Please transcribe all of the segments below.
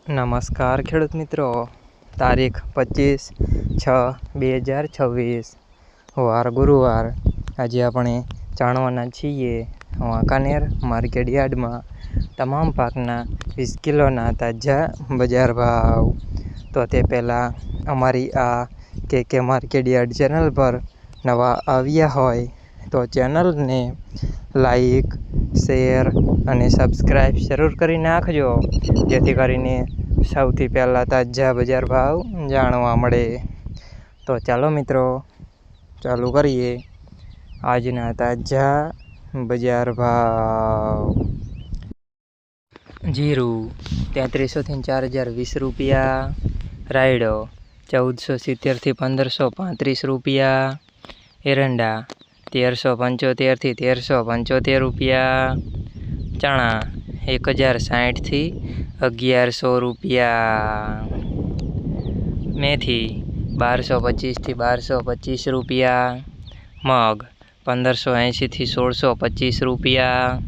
નમસ્કાર ખેડૂત મિત્રો, તારીખ 25/6/2026 વાર ગુરુવાર। આજે આપણે જાણવાના છીએ વાંકાનેર માર્કેટ યાર્ડમાં તમામ પાકના 20 કિલોના તાજા બજાર ભાવ। તો તે પહેલાં અમારી આ કે માર્કેટ યાર્ડ ચેનલ પર નવા આવ્યા હોય તો ચેનલને લાઈક, શેર અને સબસ્ક્રાઈબ જરૂર કરી નાખજો, જેથી કરીને સૌથી પહેલાં તાજા બજાર ભાવ જાણવા મળે। તો ચાલો મિત્રો, ચાલુ કરીએ આજના તાજા બજાર ભાવ। જીરું 3300થી 4020 રૂપિયા, રાયડો 1470થી 1535 રૂપિયા, એરંડા 1375થી 1375 રૂપિયા, ચણા 1060થી 1100 રૂપિયા, મેથી 1225થી 1225 રૂપિયા, મગ 1580થી 1625 રૂપિયા,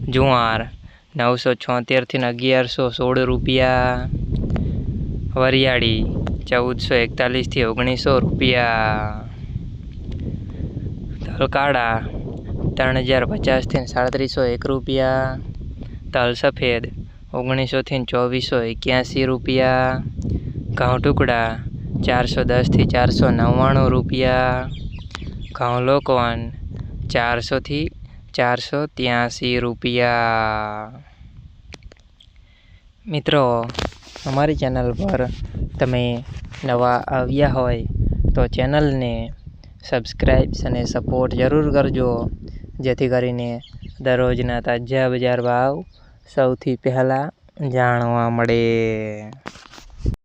જુવાર 976થી 1116 રૂપિયા, વરિયાળી 1441થી 1900 રૂપિયા, તલ કાળા 3050થી 3701 રૂપિયા, તલ સફેદ 1900થી 2481 રૂપિયા, ઘઉં ટુકડા 410થી 499 રૂપિયા, ઘઉં લોકવન 400થી 483 રૂપિયા। મિત્રો, અમારી ચેનલ પર તમે નવા આવ્યા હોય તો ચેનલને સબસ્ક્રાઈબ અને સપોર્ટ જરૂર કરજો, જેથી કરીને દરરોજના તાજા બજાર ભાવ સૌથી પહેલાં જાણવા મળે।